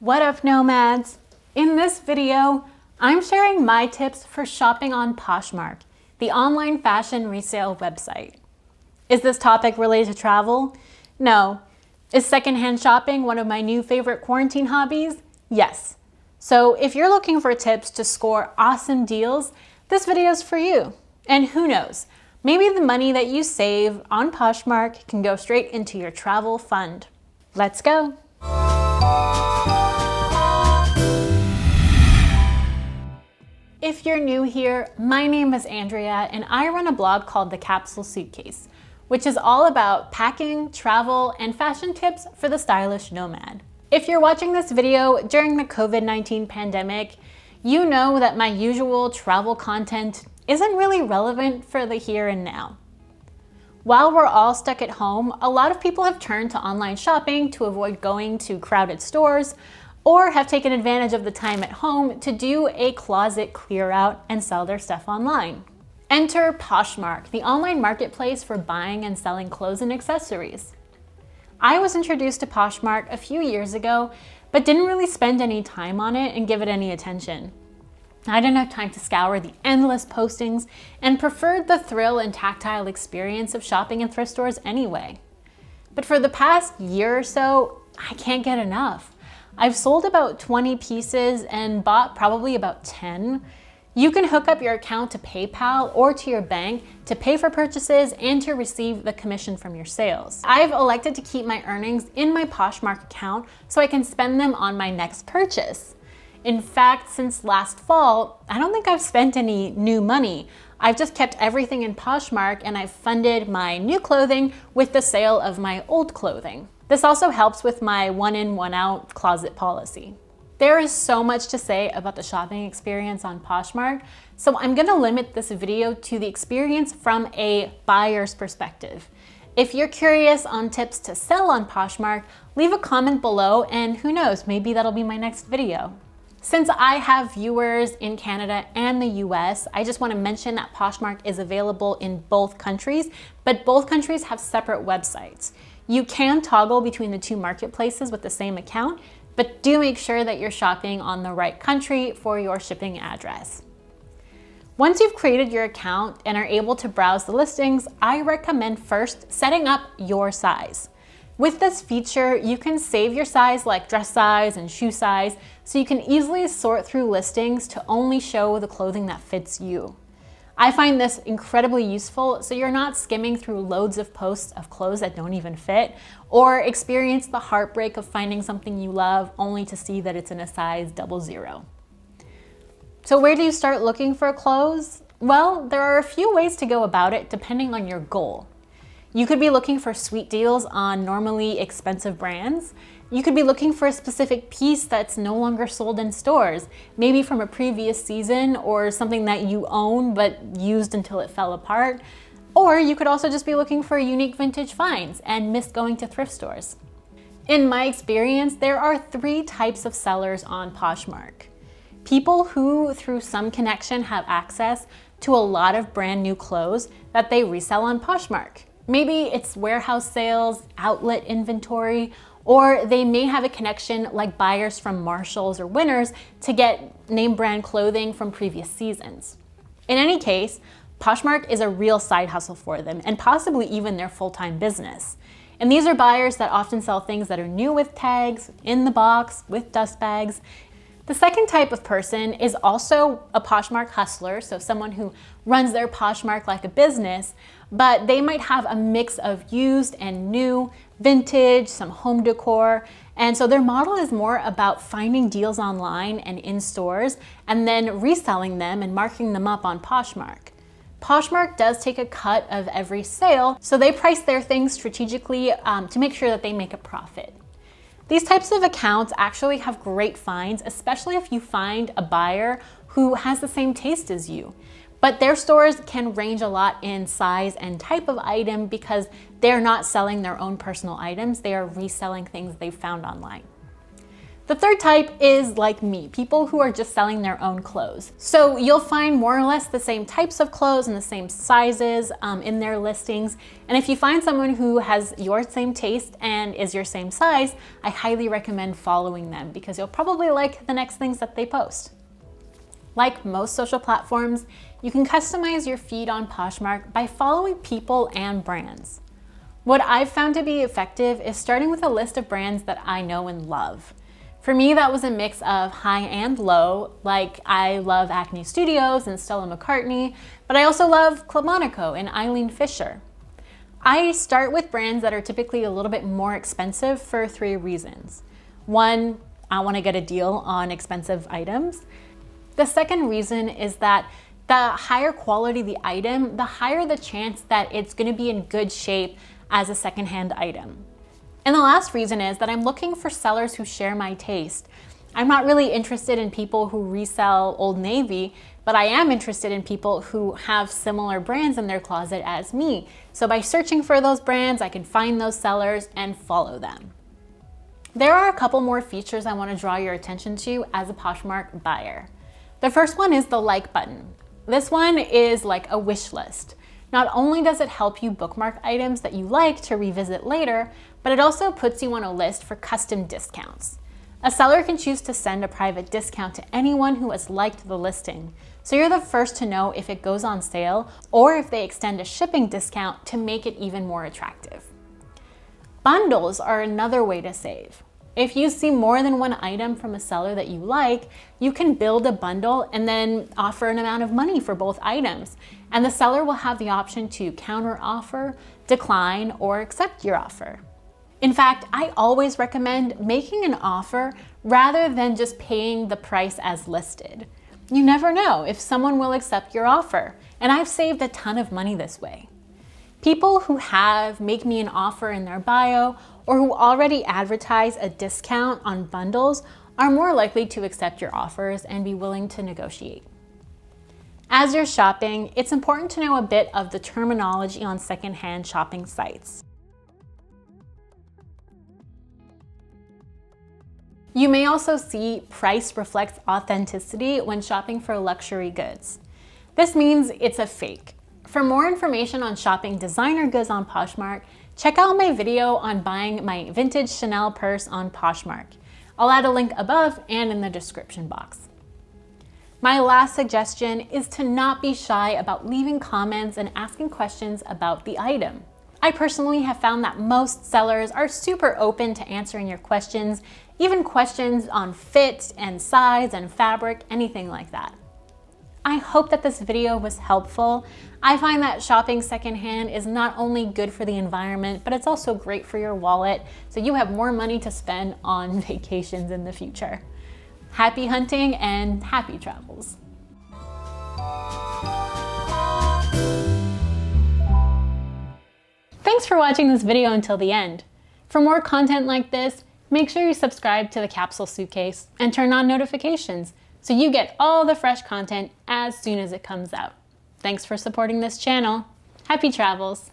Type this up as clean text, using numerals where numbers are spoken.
What up, nomads? In this video, I'm sharing my tips for shopping on Poshmark, the online fashion resale website. Is this topic related to travel? No. Is secondhand shopping one of my new favorite quarantine hobbies? Yes. So if you're looking for tips to score awesome deals, this video is for you. And who knows, maybe the money that you save on Poshmark can go straight into your travel fund. Let's go. If you're new here, my name is Andrea and I run a blog called the Capsule Suitcase, which is all about packing, travel, and fashion tips for the stylish nomad. If you're watching this video during the COVID-19 pandemic, you know that my usual travel content isn't really relevant for the here and now. While we're all stuck at home, a lot of people have turned to online shopping to avoid going to crowded stores, or have taken advantage of the time at home to do a closet clear out and sell their stuff online. Enter Poshmark, the online marketplace for buying and selling clothes and accessories. I was introduced to Poshmark a few years ago, but didn't really spend any time on it and give it any attention. I didn't have time to scour the endless postings and preferred the thrill and tactile experience of shopping in thrift stores anyway. But for the past year or so, I can't get enough. I've sold about 20 pieces and bought probably about 10. You can hook up your account to PayPal or to your bank to pay for purchases and to receive the commission from your sales. I've elected to keep my earnings in my Poshmark account so I can spend them on my next purchase. In fact, since last fall, I don't think I've spent any new money. I've just kept everything in Poshmark and I've funded my new clothing with the sale of my old clothing. This also helps with my one in, one out closet policy. There is so much to say about the shopping experience on Poshmark, so I'm gonna limit this video to the experience from a buyer's perspective. If you're curious on tips to sell on Poshmark, leave a comment below and who knows, maybe that'll be my next video. Since I have viewers in Canada and the US, I just want to mention that Poshmark is available in both countries, but both countries have separate websites. You can toggle between the two marketplaces with the same account, but do make sure that you're shopping on the right country for your shipping address. Once you've created your account and are able to browse the listings, I recommend first setting up your size. With this feature, you can save your size like dress size and shoe size, so you can easily sort through listings to only show the clothing that fits you. I find this incredibly useful so you're not skimming through loads of posts of clothes that don't even fit, or experience the heartbreak of finding something you love only to see that it's in a size 00. So where do you start looking for clothes? Well, there are a few ways to go about it depending on your goal. You could be looking for sweet deals on normally expensive brands. You could be looking for a specific piece that's no longer sold in stores, maybe from a previous season or something that you own but used until it fell apart. Or you could also just be looking for unique vintage finds and miss going to thrift stores. In my experience, there are 3 types of sellers on Poshmark. People who, through some connection, have access to a lot of brand new clothes that they resell on Poshmark. Maybe it's warehouse sales, outlet inventory, or they may have a connection like buyers from Marshalls or Winners to get name brand clothing from previous seasons. In any case, Poshmark is a real side hustle for them and possibly even their full-time business. And these are buyers that often sell things that are new with tags, in the box, with dust bags. The second type of person is also a Poshmark hustler, so someone who runs their Poshmark like a business, but they might have a mix of used and new, vintage, some home decor, and so their model is more about finding deals online and in stores and then reselling them and marking them up on Poshmark. Poshmark does take a cut of every sale, so they price their things strategically to make sure that they make a profit. These types of accounts actually have great finds, especially if you find a buyer who has the same taste as you. But their stores can range a lot in size and type of item because they're not selling their own personal items, they are reselling things they've found online. The third type is like me, people who are just selling their own clothes. So you'll find more or less the same types of clothes and the same sizes in their listings. And if you find someone who has your same taste and is your same size, I highly recommend following them because you'll probably like the next things that they post. Like most social platforms, you can customize your feed on Poshmark by following people and brands. What I've found to be effective is starting with a list of brands that I know and love. For me, that was a mix of high and low, like I love Acne Studios and Stella McCartney, but I also love Club Monaco and Eileen Fisher. I start with brands that are typically a little bit more expensive for 3 reasons. 1, I want to get a deal on expensive items. The second reason is that the higher quality the item, the higher the chance that it's going to be in good shape as a secondhand item. And the last reason is that I'm looking for sellers who share my taste. I'm not really interested in people who resell Old Navy, but I am interested in people who have similar brands in their closet as me. So by searching for those brands, I can find those sellers and follow them. There are a couple more features I want to draw your attention to as a Poshmark buyer. The first one is the like button. This one is like a wish list. Not only does it help you bookmark items that you like to revisit later, but it also puts you on a list for custom discounts. A seller can choose to send a private discount to anyone who has liked the listing, so you're the first to know if it goes on sale or if they extend a shipping discount to make it even more attractive. Bundles are another way to save. If you see more than one item from a seller that you like, you can build a bundle and then offer an amount of money for both items. And the seller will have the option to counter offer, decline, or accept your offer. In fact, I always recommend making an offer rather than just paying the price as listed. You never know if someone will accept your offer, and I've saved a ton of money this way. People who have "make me an offer" in their bio or who already advertise a discount on bundles are more likely to accept your offers and be willing to negotiate. As you're shopping, it's important to know a bit of the terminology on secondhand shopping sites. You may also see price reflects authenticity when shopping for luxury goods. This means it's a fake. For more information on shopping designer goods on Poshmark, check out my video on buying my vintage Chanel purse on Poshmark. I'll add a link above and in the description box. My last suggestion is to not be shy about leaving comments and asking questions about the item. I personally have found that most sellers are super open to answering your questions, even questions on fit and size and fabric, anything like that. I hope that this video was helpful. I find that shopping secondhand is not only good for the environment, but it's also great for your wallet, so you have more money to spend on vacations in the future. Happy hunting and happy travels. Thanks for watching this video until the end. For more content like this, make sure you subscribe to the Capsule Suitcase and turn on notifications so you get all the fresh content as soon as it comes out. Thanks for supporting this channel. Happy travels.